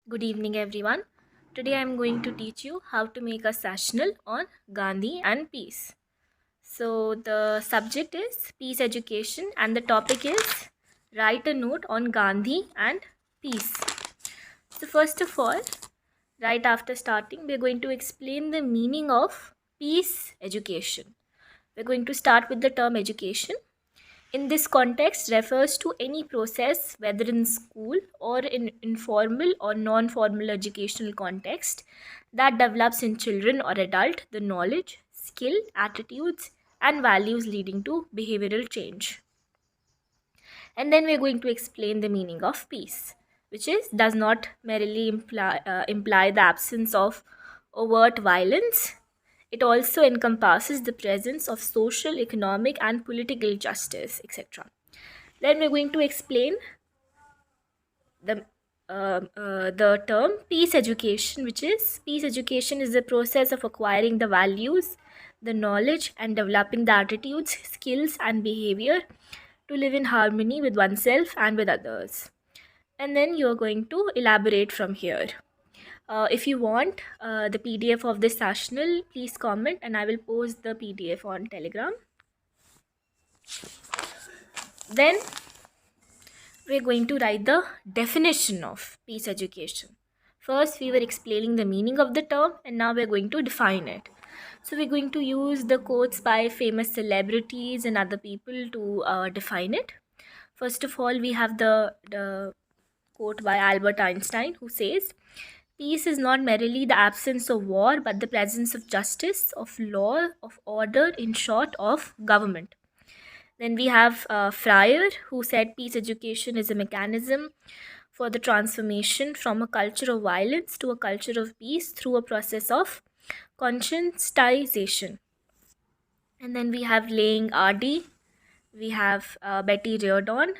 Good evening, everyone. Today I am going to teach you how to make a sessional on Gandhi and peace. So, the subject is peace education, and the topic is write a note on Gandhi and peace. So, first of all, right after starting, we're going to explain the meaning of peace education. We're going to start with the term education. In this context refers to any process, whether in school or in informal or non-formal educational context, that develops in children or adult the knowledge, skill, attitudes and values leading to behavioral change. And then we're going to explain the meaning of peace, which is does not merely imply the absence of overt violence. It also encompasses the presence of social, economic and political justice, etc. Then we're going to explain the the term peace education, which is peace education is the process of acquiring the values, the knowledge, and developing the attitudes, skills, and behavior to live in harmony with oneself and with others. And then you're going to elaborate from here. If you want the PDF of this sessional, please comment and I will post the PDF on Telegram. Then we're going to write the definition of peace education. First, we were explaining the meaning of the term, and now we're going to define it. So, we're going to use the quotes by famous celebrities and other people to define it. First of all, we have the quote by Albert Einstein, who says, peace is not merely the absence of war, but the presence of justice, of law, of order, in short, of government. Then we have Fryer, who said peace education is a mechanism for the transformation from a culture of violence to a culture of peace through a process of conscientization. And then we have Laying R.D., we have Betty Reardon,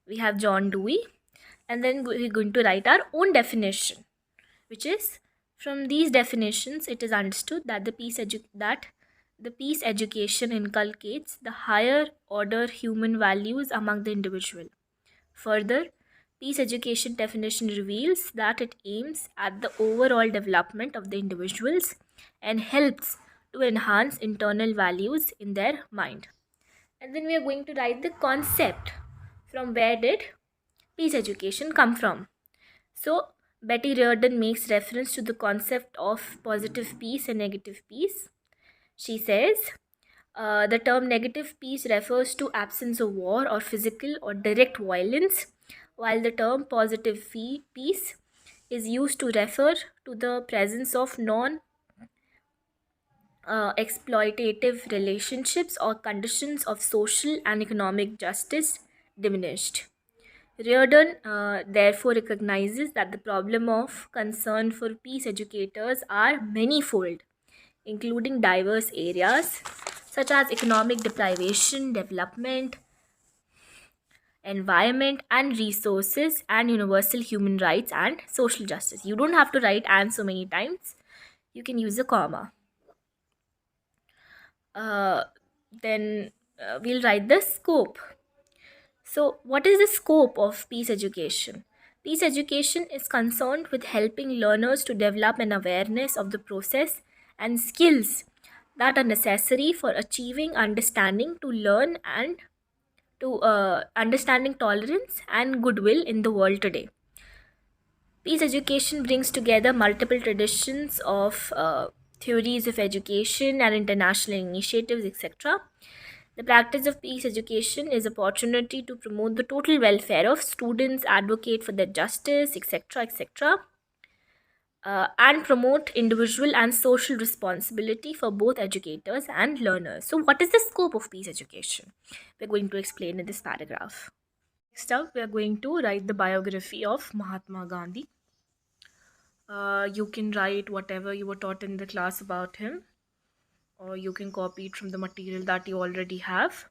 we have John Dewey, and then we're going to write our own definition, which is from these definitions it is understood that the peace education inculcates the higher order human values among the individual. Further, peace education definition reveals that it aims at the overall development of the individuals and helps to enhance internal values in their mind. And then we are going to write the concept. From where did peace education come from? So, Betty Reardon makes reference to the concept of positive peace and negative peace. She says, the term negative peace refers to absence of war or physical or direct violence, while the term positive peace is used to refer to the presence of non exploitative relationships or conditions of social and economic justice diminished. Reardon therefore recognizes that the problem of concern for peace educators are manifold, including diverse areas such as economic deprivation, development, environment and resources, and universal human rights and social justice. You don't have to write and so many times, you can use a comma. Uh, then we'll write the scope. So, what is the scope of peace education? Peace education is concerned with helping learners to develop an awareness of the process and skills that are necessary for achieving understanding to learn and to understanding tolerance and goodwill in the world today. Peace education brings together multiple traditions of theories of education and international initiatives, etc. The practice of peace education is opportunity to promote the total welfare of students, advocate for their justice, etc., etc., and promote individual and social responsibility for both educators and learners. So, what is the scope of peace education? We're going to explain in this paragraph. Next up, we are going to write the biography of Mahatma Gandhi. You can write whatever you were taught in the class about him, or you can copy it from the material that you already have.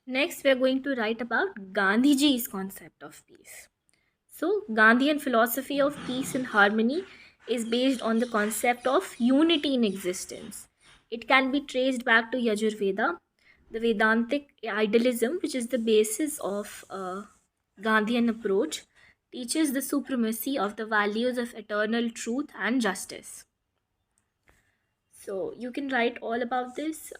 Next, we are going to write about Gandhiji's concept of peace. So, Gandhian philosophy of peace and harmony is based on the concept of unity in existence. It can be traced back to Yajurveda, the Vedantic idealism, which is the basis of Gandhian approach, teaches the supremacy of the values of eternal truth and justice. So you can write all about this.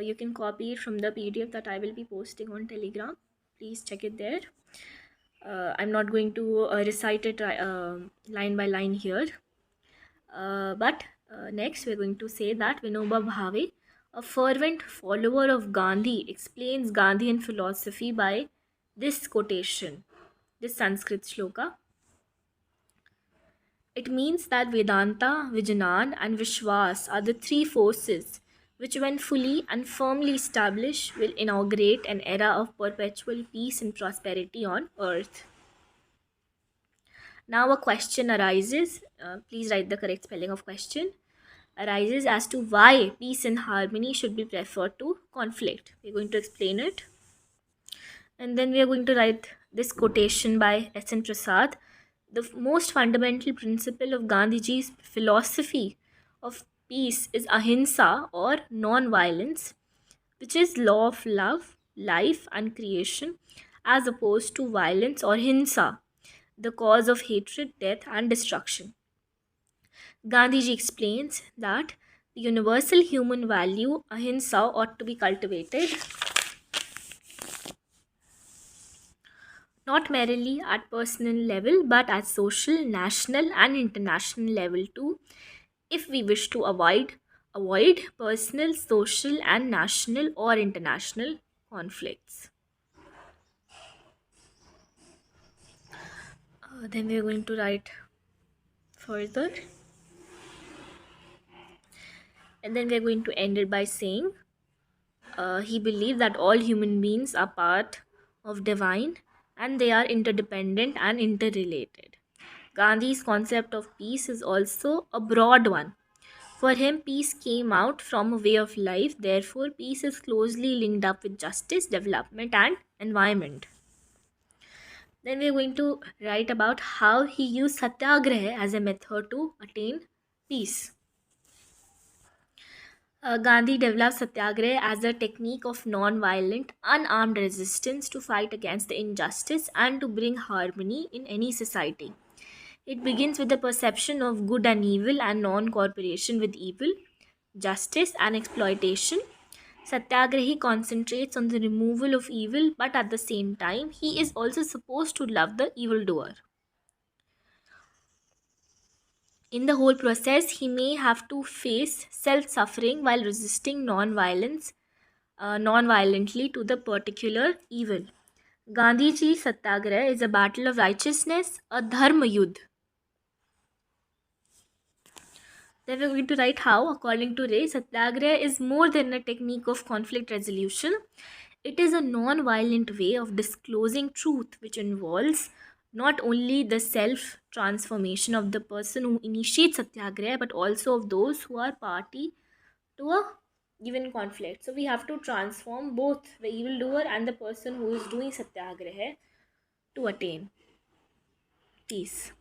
You can copy it from the PDF that I will be posting on Telegram. Please check it there. I'm not going to recite it line by line here. But next, we're going to say that Vinoba Bhave, a fervent follower of Gandhi, explains Gandhian philosophy by this quotation, this Sanskrit shloka. It means that Vedanta, Vijnan, and Vishwas are the three forces which, when fully and firmly established, will inaugurate an era of perpetual peace and prosperity on earth. Now, a question arises. Please write the correct spelling of question. Arises as to why peace and harmony should be preferred to conflict. We're going to explain it. And then we are going to write this quotation by S.N. Prasad. The most fundamental principle of Gandhiji's philosophy of peace is ahimsa or non-violence, which is law of love, life and creation, as opposed to violence or hinsa, the cause of hatred, death and destruction. Gandhiji explains that the universal human value ahimsa ought to be cultivated not merely at personal level but at social, national and international level too, if we wish to avoid personal, social and national or international conflicts. Then we are going to write further, and then we are going to end it by saying he believed that all human beings are part of divine and they are interdependent and interrelated. Gandhi's concept of peace is also a broad one. For him, peace came out from a way of life. Therefore, peace is closely linked up with justice, development, and environment. Then we are going to write about how he used satyagraha as a method to attain peace. Gandhi developed satyagraha as a technique of non-violent, unarmed resistance to fight against the injustice and to bring harmony in any society. It begins with the perception of good and evil and non-cooperation with evil, justice and exploitation. Satyagrahi concentrates on the removal of evil, but at the same time, he is also supposed to love the evildoer. In the whole process, he may have to face self-suffering while resisting non-violently to the particular evil. Gandhiji's Satyagraha is a battle of righteousness, a dharma yudh. Then we're going to write how, according to Ray, Satyagraha is more than a technique of conflict resolution. It is a non-violent way of disclosing truth, which involves not only the self-transformation of the person who initiates Satyagraha, but also of those who are party to a given conflict. So we have to transform both the evildoer and the person who is doing Satyagraha to attain peace.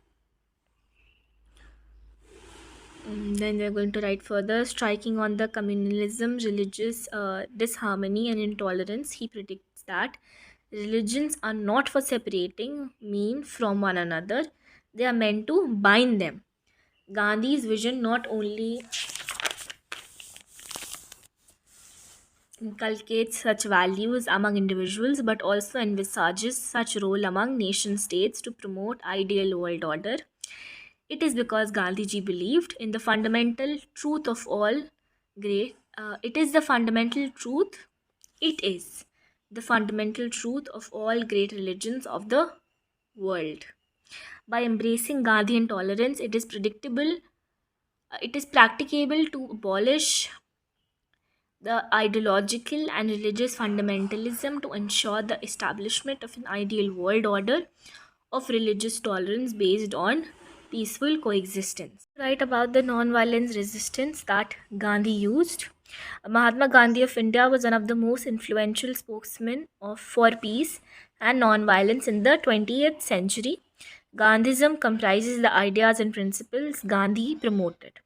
Then we're going to write further, striking on the communalism, religious disharmony and intolerance. He predicts that religions are not for separating mean from one another. They are meant to bind them. Gandhi's vision not only inculcates such values among individuals but also envisages such role among nation states to promote ideal world order. It is because Gandhiji believed in the fundamental truth of all great. It is the fundamental truth. It is the fundamental truth of all great religions of the world. By embracing Gandhian tolerance, it is predictable. It is practicable to abolish the ideological and religious fundamentalism to ensure the establishment of an ideal world order of religious tolerance based on peaceful coexistence. Write about the non-violence resistance that Gandhi used. Mahatma Gandhi of India was one of the most influential spokesmen for peace and non-violence in the 20th century. Gandhism comprises the ideas and principles Gandhi promoted.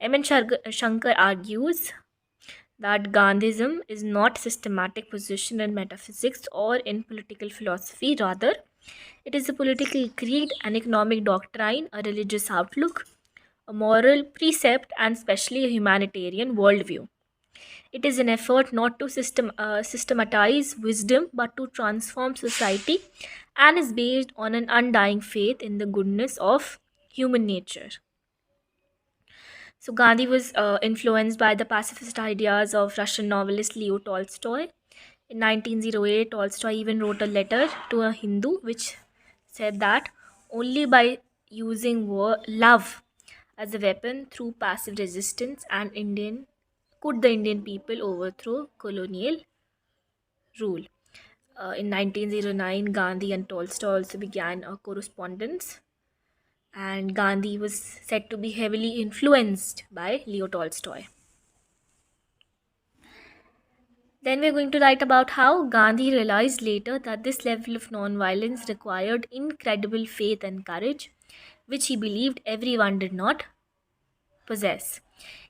M.N. Shankar argues that Gandhism is not systematic position in metaphysics or in political philosophy. Rather, It is a political creed, an economic doctrine, a religious outlook, a moral precept, and especially a humanitarian worldview. It is an effort not to systematize wisdom but to transform society and is based on an undying faith in the goodness of human nature. So, Gandhi was influenced by the pacifist ideas of Russian novelist Leo Tolstoy. In 1908, Tolstoy even wrote a letter to a Hindu which said that only by using love as a weapon through passive resistance and Indian could the Indian people overthrow colonial rule. In 1909, Gandhi and Tolstoy also began a correspondence, and Gandhi was said to be heavily influenced by Leo Tolstoy. Then we're going to write about how Gandhi realized later that this level of non-violence required incredible faith and courage, which he believed everyone did not possess.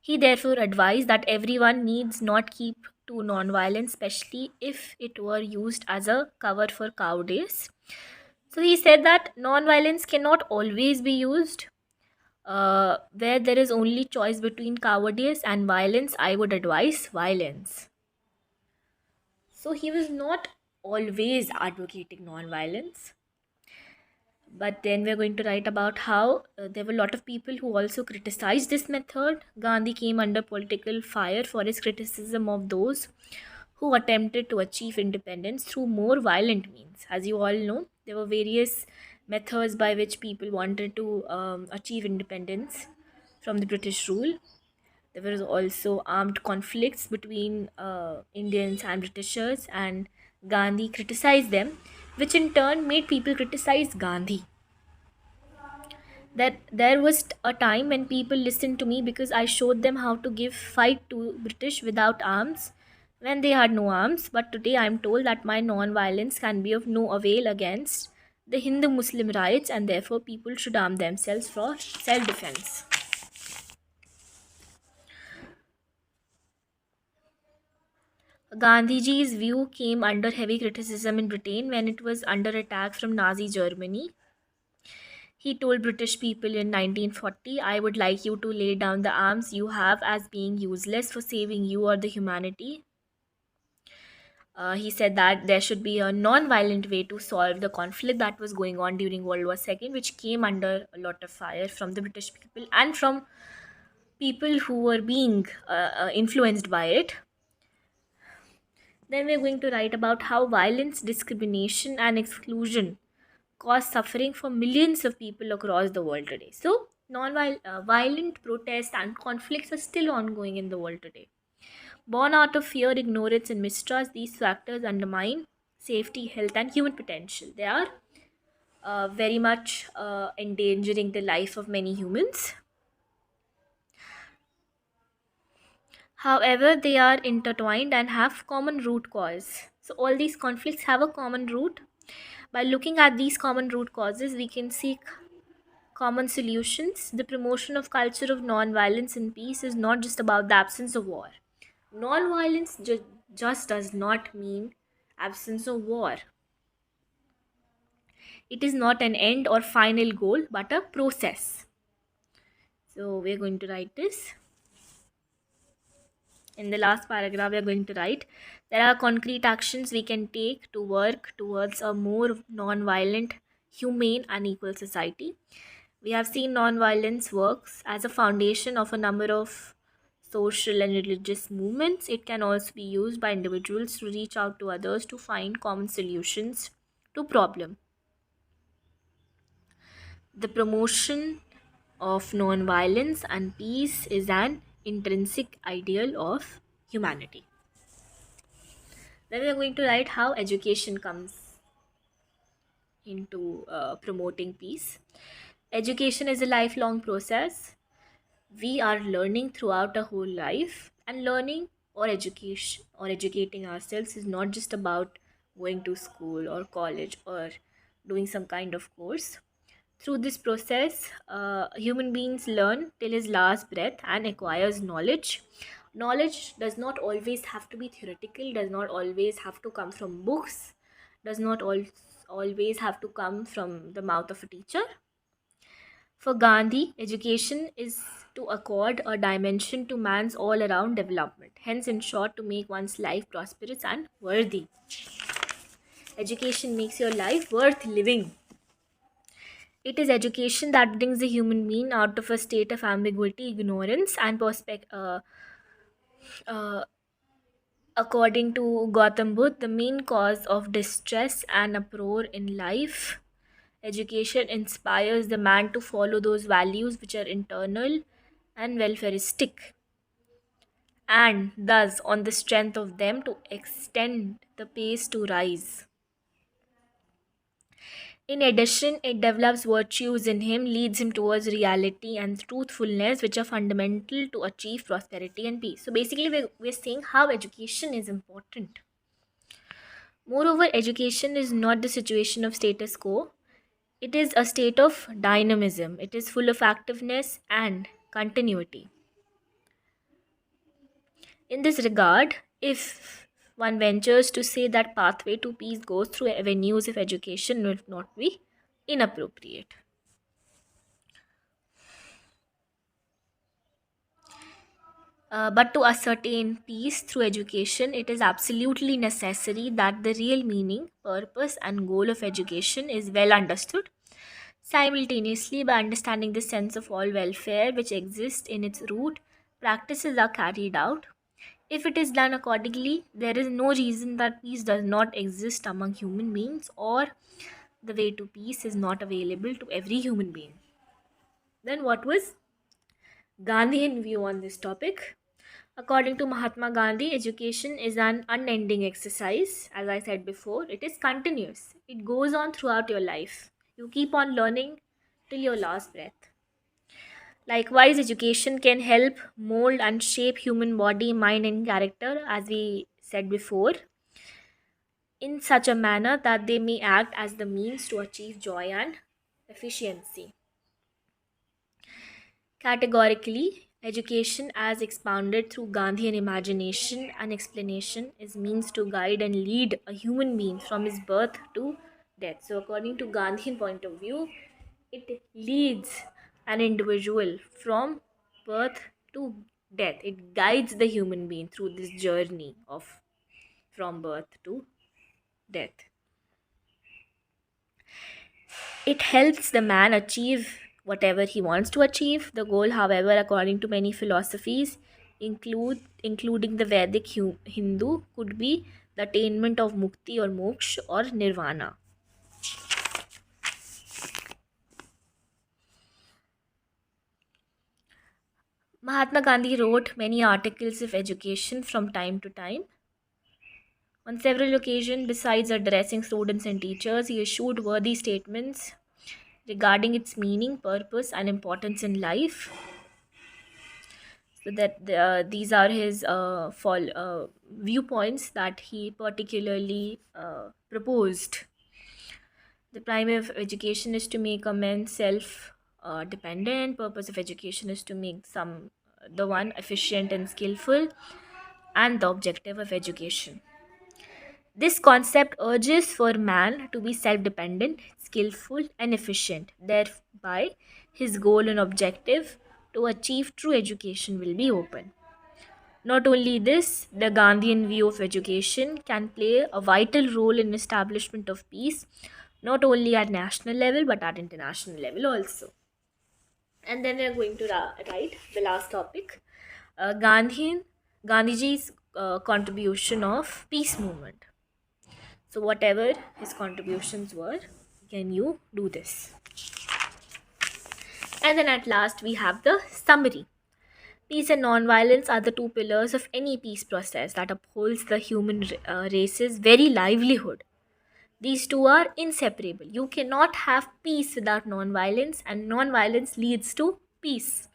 He therefore advised that everyone needs not keep to non-violence, especially if it were used as a cover for cowardice. So he said that non-violence cannot always be used. Where there is only choice between cowardice and violence, I would advise violence. So he was not always advocating non-violence. But then we're going to write about how there were a lot of people who also criticized this method. Gandhi came under political fire for his criticism of those who attempted to achieve independence through more violent means. As you all know, there were various methods by which people wanted to achieve independence from the British rule. There was also armed conflicts between Indians and Britishers, and Gandhi criticized them, which in turn made people criticize Gandhi. That there was a time when people listened to me because I showed them how to give fight to British without arms when they had no arms. But today I am told that my non-violence can be of no avail against the Hindu Muslim riots, and therefore people should arm themselves for self-defense. Gandhiji's view came under heavy criticism in Britain when it was under attack from Nazi Germany. He told British people in 1940, I would like you to lay down the arms you have as being useless for saving you or the humanity. He said that there should be a non-violent way to solve the conflict that was going on during World War II, which came under a lot of fire from the British people and from people who were being influenced by it. Then we're going to write about how violence, discrimination, and exclusion cause suffering for millions of people across the world today. So, violent protests and conflicts are still ongoing in the world today. Born out of fear, ignorance, and mistrust, these factors undermine safety, health, and human potential. They are very much endangering the life of many humans. However, they are intertwined and have common root cause. So, all these conflicts have a common root. By looking at these common root causes, we can seek common solutions. The promotion of culture of non-violence and peace is not just about the absence of war. Non-violence just does not mean absence of war. It is not an end or final goal, but a process. So we're going to write this. In the last paragraph, we're going to write, there are concrete actions we can take to work towards a more non-violent, humane, and equal society. We have seen non-violence works as a foundation of a number of social and religious movements. It can also be used by individuals to reach out to others to find common solutions to problem. The promotion of non-violence and peace is an intrinsic ideal of humanity. Then we are going to write how education comes into promoting peace. Education is a lifelong process. We are learning throughout our whole life, and learning or education or educating ourselves is not just about going to school or college or doing some kind of course. Through this process, human beings learn till his last breath and acquires knowledge. Knowledge does not always have to be theoretical, does not always have to come from books, does not always have to come from the mouth of a teacher. For Gandhi, education is to accord a dimension to man's all around development, hence, in short, to make one's life prosperous and worthy. Education makes your life worth living. It is education that brings the human being out of a state of ambiguity, ignorance, and uh, according to Gautam Buddha, the main cause of distress and uproar in life. Education inspires the man to follow those values which are internal and welfaristic, and thus, on the strength of them, to extend the pace to rise. In addition, it develops virtues in him, leads him towards reality and truthfulness, which are fundamental to achieve prosperity and peace. So, basically, we're saying how education is important. Moreover, education is not the situation of status quo, it is a state of dynamism, it is full of activeness and continuity. In this regard, if one ventures to say that pathway to peace goes through avenues of education, will not be inappropriate. But to ascertain peace through education, it is absolutely necessary that the real meaning, purpose, and goal of education is well understood. Simultaneously, by understanding the sense of all welfare which exists in its root, practices are carried out. If it is done accordingly, there is no reason that peace does not exist among human beings, or the way to peace is not available to every human being. Then, what was Gandhian view on this topic? According to Mahatma Gandhi, education is an unending exercise. As I said before, it is continuous. It goes on throughout your life. You keep on learning till your last breath. Likewise, education can help mold and shape human body, mind, and character, as we said before, in such a manner that they may act as the means to achieve joy and efficiency. Categorically, education as expounded through Gandhian imagination and explanation is means to guide and lead a human being from his birth to death. So according to Gandhian point of view, it leads an individual from birth to death. It guides the human being through this journey of from birth to death. It helps the man achieve whatever he wants to achieve. The goal, however, according to many philosophies, including the Vedic Hindu, could be the attainment of mukti or moksha or nirvana. Mahatma Gandhi wrote many articles of education from time to time. On several occasions, besides addressing students and teachers, he issued worthy statements regarding its meaning, purpose, and importance in life. So that these are his viewpoints that he particularly proposed. The primary of education is to make a man self dependent. Purpose of education is to make the one efficient and skillful, and the objective of education. This concept urges for man to be self dependent, skillful, and efficient. Thereby, his goal and objective to achieve true education will be open. Not only this, the Gandhian view of education can play a vital role in establishment of peace, not only at national level but at international level also. And then we are going to write the last topic, Gandhiji's contribution of peace movement. So whatever his contributions were, can you do this? And then at last we have the summary. Peace and non-violence are the two pillars of any peace process that upholds the human race's very livelihood. These two are inseparable. You cannot have peace without non-violence, and non-violence leads to peace.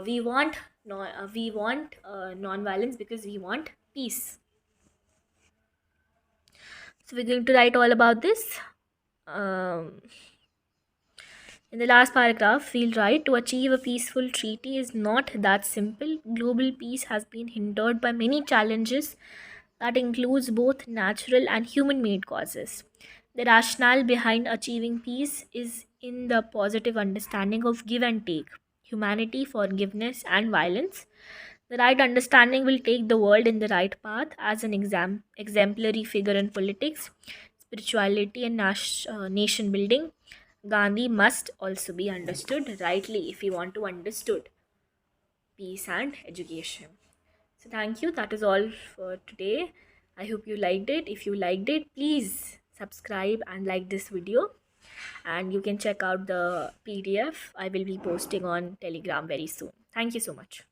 We want non-violence because we want peace. So we're going to write all about this. In the last paragraph, we'll write, to achieve a peaceful treaty is not that simple. Global peace has been hindered by many challenges that includes both natural and human-made causes. The rationale behind achieving peace is in the positive understanding of give and take, humanity, forgiveness, and violence. The right understanding will take the world in the right path. As an exemplary figure in politics, spirituality, and nation building, Gandhi must also be understood rightly if we want to understood peace and education. So thank you. That is all for today. I hope you liked it. If you liked it, please subscribe and like this video. And you can check out the PDF I will be posting on Telegram very soon. Thank you so much.